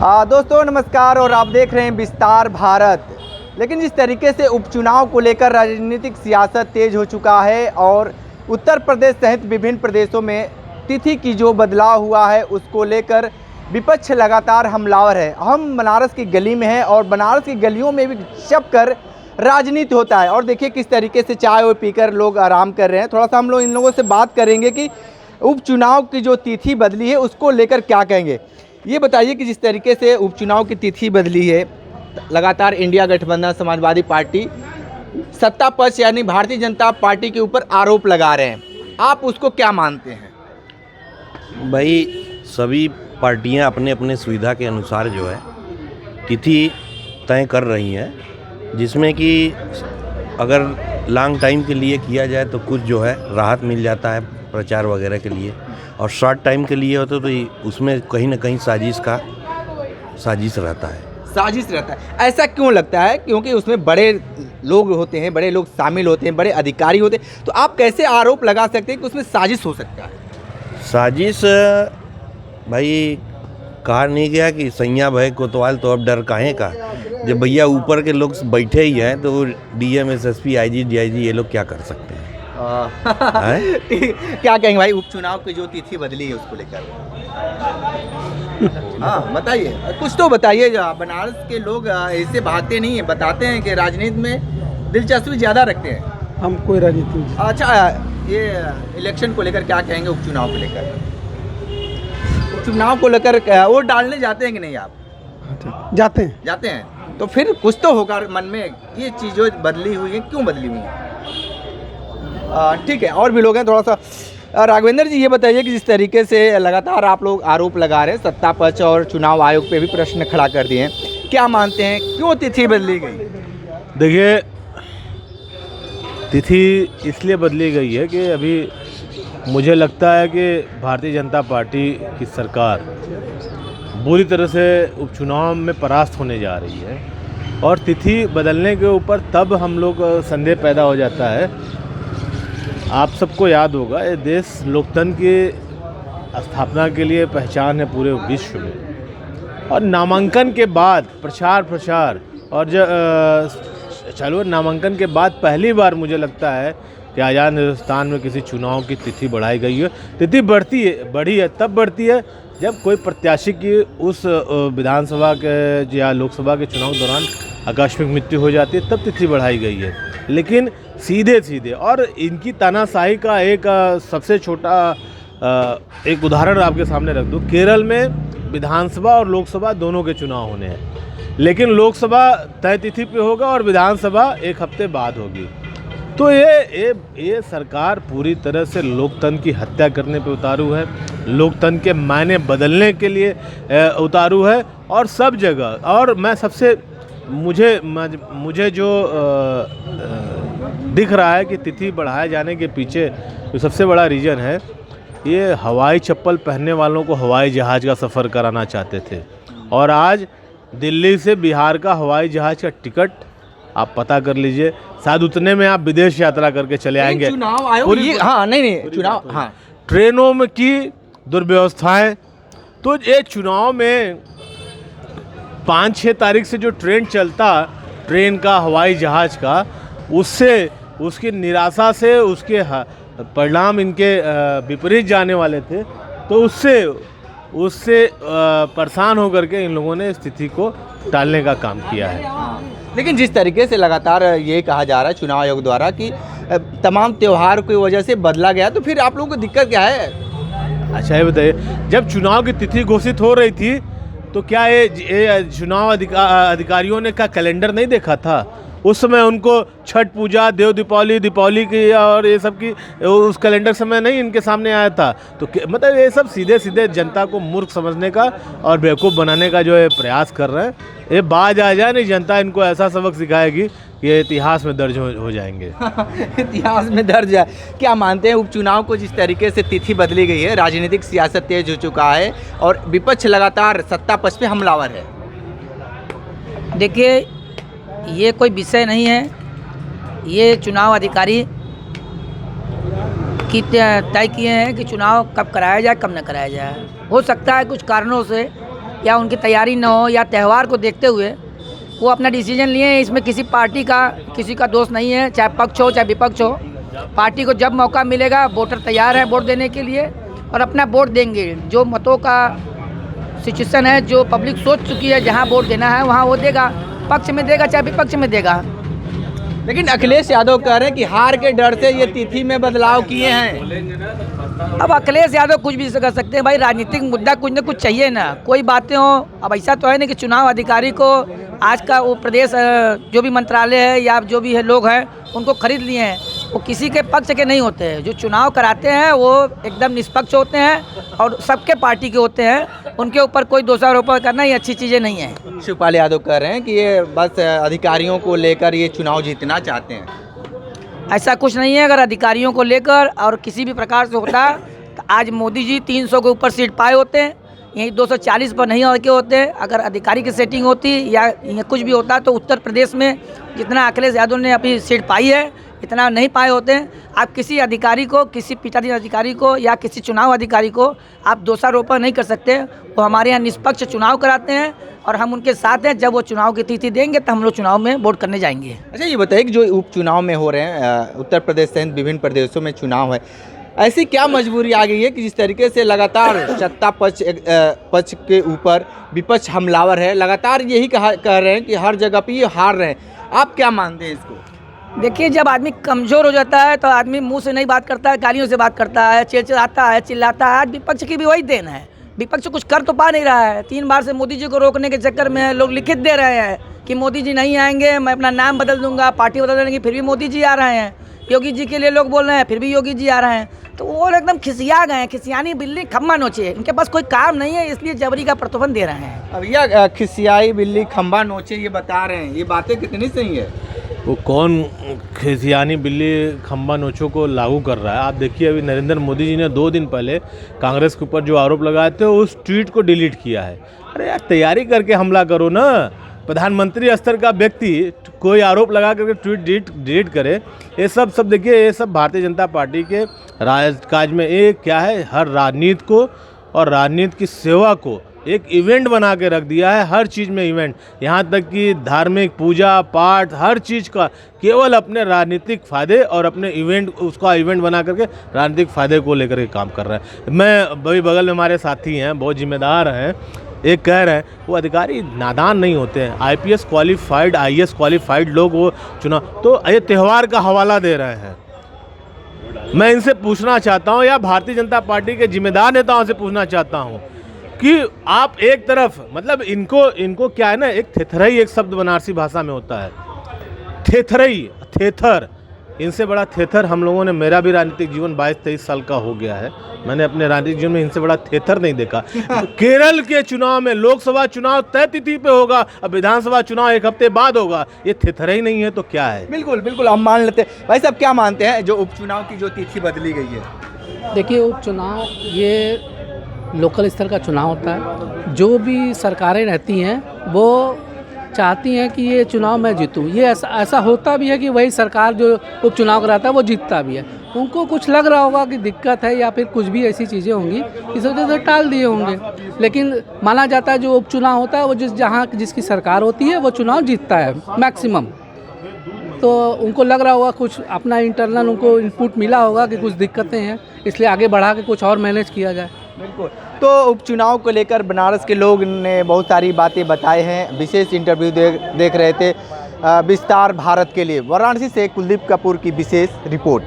दोस्तों नमस्कार और आप देख रहे हैं विस्तार भारत। लेकिन जिस तरीके से उपचुनाव को लेकर राजनीतिक सियासत तेज हो चुका है और उत्तर प्रदेश सहित विभिन्न प्रदेशों में तिथि की जो बदलाव हुआ है उसको लेकर विपक्ष लगातार हमलावर है। हम बनारस की गली में हैं और बनारस की गलियों में भी छपकर राजनीति होता है और देखिए किस तरीके से चाय और पीकर लोग आराम कर रहे हैं। थोड़ा सा हम लोग इन लोगों से बात करेंगे कि उपचुनाव की जो तिथि बदली है उसको लेकर क्या कहेंगे। ये बताइए कि जिस तरीके से उपचुनाव की तिथि बदली है, लगातार इंडिया गठबंधन समाजवादी पार्टी सत्ता पक्ष यानी भारतीय जनता पार्टी के ऊपर आरोप लगा रहे हैं, आप उसको क्या मानते हैं? भाई सभी पार्टियां अपने अपने सुविधा के अनुसार जो है तिथि तय कर रही हैं, जिसमें कि अगर लॉन्ग टाइम के लिए किया जाए तो कुछ जो है राहत मिल जाता है प्रचार वगैरह के लिए, और शॉर्ट टाइम के लिए होता तो उसमें कहीं ना कहीं साजिश रहता है। ऐसा क्यों लगता है? क्योंकि उसमें बड़े लोग होते हैं, बड़े लोग शामिल होते हैं, बड़े अधिकारी होते हैं, तो आप कैसे आरोप लगा सकते हैं कि उसमें साजिश हो सकता है? साजिश भाई कहा नहीं गया कि सैया भय कोतवाल तो अब डर काहे का। जब भैया ऊपर के लोग बैठे ही हैं तो डीएम एसएसपी आईजी डीआईजी ये लोग क्या कर सकते हैं? क्या कहेंगे भाई उपचुनाव की जो तिथि बदली है उसको लेकर? हाँ बताइए, कुछ तो बताइए। बनारस के लोग ऐसे भागते नहीं है, बताते हैं कि राजनीति में दिलचस्पी ज़्यादा रखते हैं। हम कोई राजनीति नहीं। अच्छा, ये इलेक्शन को लेकर क्या कहेंगे? उपचुनाव को लेकर, उपचुनाव को लेकर वोट डालने जाते हैं कि नहीं आप? जाते हैं तो फिर कुछ तो होगा मन में, ये चीज़ जो बदली हुई है क्यों बदली हुई है? ठीक है, और भी लोग हैं। थोड़ा सा राघवेंद्र जी ये बताइए कि जिस तरीके से लगातार आप लोग आरोप लगा रहे हैं, सत्ता पक्ष और चुनाव आयोग पे भी प्रश्न खड़ा कर दिए हैं, क्या मानते हैं क्यों तिथि बदली गई? देखिए, तिथि इसलिए बदली गई है कि अभी मुझे लगता है कि भारतीय जनता पार्टी की सरकार बुरी तरह से उपचुनाव में परास्त होने जा रही है, और तिथि बदलने के ऊपर तब हम लोग संदेह पैदा हो जाता है। आप सबको याद होगा, ये देश लोकतंत्र की स्थापना के लिए पहचान है पूरे विश्व में, और नामांकन के बाद प्रचार और चलो नामांकन के बाद पहली बार मुझे लगता है कि आज़ाद हिंदुस्तान में किसी चुनाव की तिथि बढ़ाई गई है। तिथि बढ़ी है तब बढ़ती है जब कोई प्रत्याशी की उस विधानसभा के या लोकसभा के चुनाव के दौरान आकस्मिक मृत्यु हो जाती है, तब तिथि बढ़ाई गई है। लेकिन सीधे और इनकी तानाशाही का एक सबसे छोटा एक उदाहरण आपके सामने रख दूं। केरल में विधानसभा और लोकसभा दोनों के चुनाव होने हैं, लेकिन लोकसभा तय तिथि पे होगा और विधानसभा एक हफ्ते बाद होगी। तो ये सरकार पूरी तरह से लोकतंत्र की हत्या करने पे उतारू है, लोकतंत्र के मायने बदलने के लिए उतारू है, और सब जगह। और मैं सबसे मुझे जो दिख रहा है कि तिथि बढ़ाए जाने के पीछे जो सबसे बड़ा रीज़न है, ये हवाई चप्पल पहनने वालों को हवाई जहाज़ का सफ़र कराना चाहते थे, और आज दिल्ली से बिहार का हवाई जहाज़ का टिकट आप पता कर लीजिए, शायद उतने में आप विदेश यात्रा करके चले आएंगे। चुनाव आयोग चुनाव, हाँ, ट्रेनों में की दुर्व्यवस्थाएं। तो ये चुनाव में 5-6 तारीख से जो ट्रेन चलता, ट्रेन का हवाई जहाज़ का, उससे उसकी निराशा से उसके परिणाम इनके विपरीत जाने वाले थे, तो उससे परेशान होकर के इन लोगों ने स्थिति को टालने का काम किया है। लेकिन जिस तरीके से लगातार ये कहा जा रहा है चुनाव आयोग द्वारा कि तमाम त्यौहार की वजह से बदला गया, तो फिर आप लोगों को दिक्कत क्या है? अच्छा ये बताइए, जब चुनाव की तिथि घोषित हो रही थी तो क्या ये चुनाव अधिकारियों ने क्या कैलेंडर नहीं देखा था? उस समय उनको छठ पूजा, देव दीपावली की और ये सब की उस कैलेंडर समय नहीं इनके सामने आया था? तो मतलब ये सब सीधे जनता को मूर्ख समझने का और बेवकूफ़ बनाने का जो है प्रयास कर रहे हैं। ये बाज आ जाए नहीं, जनता इनको ऐसा सबक सिखाएगी कि ये इतिहास में दर्ज हो जाएंगे। इतिहास में दर्ज है। क्या मानते हैं उपचुनाव को जिस तरीके से तिथि बदली गई है, राजनीतिक सियासत तेज हो चुका है और विपक्ष लगातार सत्ता पक्ष पे हमलावर है? देखिए, ये कोई विषय नहीं है, ये चुनाव अधिकारी की तय किए हैं कि चुनाव कब कराया जाए कब न कराया जाए। हो सकता है कुछ कारणों से या उनकी तैयारी न हो या त्यौहार को देखते हुए वो अपना डिसीजन लिए हैं। इसमें किसी पार्टी का किसी का दोष नहीं है, चाहे पक्ष हो चाहे विपक्ष हो। पार्टी को जब मौका मिलेगा वोटर तैयार है वोट देने के लिए और अपना वोट देंगे। जो मतों का सिचुएशन है, जो पब्लिक सोच चुकी है जहाँ वोट देना है वहाँ वो देगा, पक्ष में देगा चाहे विपक्ष में देगा। लेकिन अखिलेश यादव कह रहे हैं कि हार के डर से ये तिथि में बदलाव किए हैं। अब अखिलेश यादव कुछ भी कर सकते हैं भाई, राजनीतिक मुद्दा कुछ ना कुछ चाहिए ना, कोई बातें हो। अब ऐसा तो है नहीं कि चुनाव अधिकारी को आज का वो प्रदेश जो भी मंत्रालय है या जो भी है लोग हैं उनको खरीद लिए हैं, वो किसी के पक्ष के नहीं होते हैं। जो चुनाव कराते हैं वो एकदम निष्पक्ष होते हैं और सबके पार्टी के होते हैं, उनके ऊपर कोई दोषारोपण करना ये अच्छी चीज़ें नहीं है। शिवपाल यादव कह रहे हैं कि ये बस अधिकारियों को लेकर ये चुनाव जीतना चाहते हैं। ऐसा कुछ नहीं है। अगर अधिकारियों को लेकर और किसी भी प्रकार से होता तो आज मोदी जी 300 के ऊपर सीट पाए होते हैं, यहीं 240 पर नहीं आके होते हैं। अगर अधिकारी की सेटिंग होती या कुछ भी होता तो उत्तर प्रदेश में जितना अखिलेश यादव ने अभी सीट पाई है इतना नहीं पाए होते हैं। आप किसी अधिकारी को, किसी पीठासीन अधिकारी को या किसी चुनाव अधिकारी को आप दोषारोपण नहीं कर सकते। वो हमारे यहाँ निष्पक्ष चुनाव कराते हैं और हम उनके साथ हैं। जब वो चुनाव की तिथि देंगे तो हम लोग चुनाव में वोट करने जाएंगे। अच्छा ये बताइए कि जो उपचुनाव में हो रहे हैं, उत्तर प्रदेश सहित विभिन्न प्रदेशों में चुनाव है, ऐसी क्या मजबूरी आ गई है कि जिस तरीके से लगातार सत्ता पक्ष के ऊपर विपक्ष हमलावर है, लगातार यही कह रहे हैं कि हर जगह पे ये हार रहे हैं। आप क्या मानते हैं इसको? देखिए, जब आदमी कमज़ोर हो जाता है तो आदमी मुंह से नहीं बात करता है, गालियों से बात करता है, चिल्लाता है, चिल्लाता है। आज विपक्ष की भी वही देन है। विपक्ष कुछ कर तो पा नहीं रहा है। 3 बार से मोदी जी को रोकने के चक्कर में लोग लिखित दे रहे हैं कि मोदी जी नहीं आएंगे, मैं अपना नाम बदल दूंगा, पार्टी बदल देंगे, फिर भी मोदी जी आ रहे हैं। योगी जी के लिए लोग बोल रहे हैं, फिर भी योगी जी आ रहे हैं। तो वो एकदम खिसिया गए हैं, खिसियानी बिल्ली खम्बा नोचे। इनके पास कोई काम नहीं है, इसलिए जबरी का प्रलोभन दे रहे हैं। अब यह खिसियाई बिल्ली खम्बा नोचे ये बता रहे हैं, ये बातें कितनी सही है? वो कौन खिसियानी बिल्ली खम्बा नोचों को लागू कर रहा है? आप देखिए, अभी नरेंद्र मोदी जी ने 2 दिन पहले कांग्रेस के ऊपर जो आरोप लगाए थे उस ट्वीट को डिलीट किया है। अरे यार, तैयारी करके हमला करो ना। प्रधानमंत्री स्तर का व्यक्ति कोई आरोप लगा करके ट्वीट डिलीट करे, ये सब देखिए, ये सब भारतीय जनता पार्टी के राजकाज में एक क्या है, हर राजनीति को और राजनीति की सेवा को एक इवेंट बना के रख दिया है। हर चीज़ में इवेंट, यहाँ तक कि धार्मिक पूजा पाठ हर चीज़ का केवल अपने राजनीतिक फ़ायदे और अपने इवेंट, उसका इवेंट बना करके राजनीतिक फ़ायदे को लेकर के काम कर रहे हैं। मैं अभी बगल में हमारे साथी हैं, बहुत जिम्मेदार हैं, एक कह रहे हैं वो अधिकारी नादान नहीं होते हैं, IPS क्वालिफाइड IAS क्वालिफाइड लोग वो चुनाव, तो ये त्यौहार का हवाला दे रहे हैं। मैं इनसे पूछना चाहता हूँ या भारतीय जनता पार्टी के जिम्मेदार नेताओं से पूछना चाहता हूँ कि आप एक तरफ, मतलब इनको क्या है ना, एक थेथरई एक शब्द बनारसी भाषा में होता है, थेथरई, थेथर। इनसे बड़ा थेथर हम लोगों ने, मेरा भी राजनीतिक जीवन 22-23 साल का हो गया है, मैंने अपने राजनीतिक जीवन में इनसे बड़ा थेथर नहीं देखा। केरल के चुनाव में लोकसभा चुनाव तय तिथि पे होगा, अब विधानसभा चुनाव 1 हफ्ते बाद होगा, ये थेथर ही नहीं है तो क्या है? बिल्कुल हम मान लेते हैं। भाई साहब क्या मानते हैं जो उपचुनाव की जो तिथि बदली गई है? देखिए, उपचुनाव ये लोकल स्तर का चुनाव होता है। जो भी सरकारें रहती हैं वो चाहती हैं कि ये चुनाव मैं जीतूं। ये ऐसा होता भी है कि वही सरकार जो उपचुनाव कराता है वो जीतता भी है। उनको कुछ लग रहा होगा कि दिक्कत है या फिर कुछ भी ऐसी चीज़ें होंगी, इस वजह से टाल दिए होंगे। लेकिन माना जाता है जो उपचुनाव होता है वो जिसकी सरकार होती है वो चुनाव जीतता है मैक्सिमम। तो उनको लग रहा होगा, कुछ अपना इंटरनल उनको इनपुट मिला होगा कि कुछ दिक्कतें हैं, इसलिए आगे बढ़ा के कुछ और मैनेज किया जाए। बिल्कुल। तो उपचुनाव को लेकर बनारस के लोग ने बहुत सारी बातें बताए हैं। विशेष इंटरव्यू देख रहे थे विस्तार भारत के लिए। वाराणसी से कुलदीप कपूर की विशेष रिपोर्ट।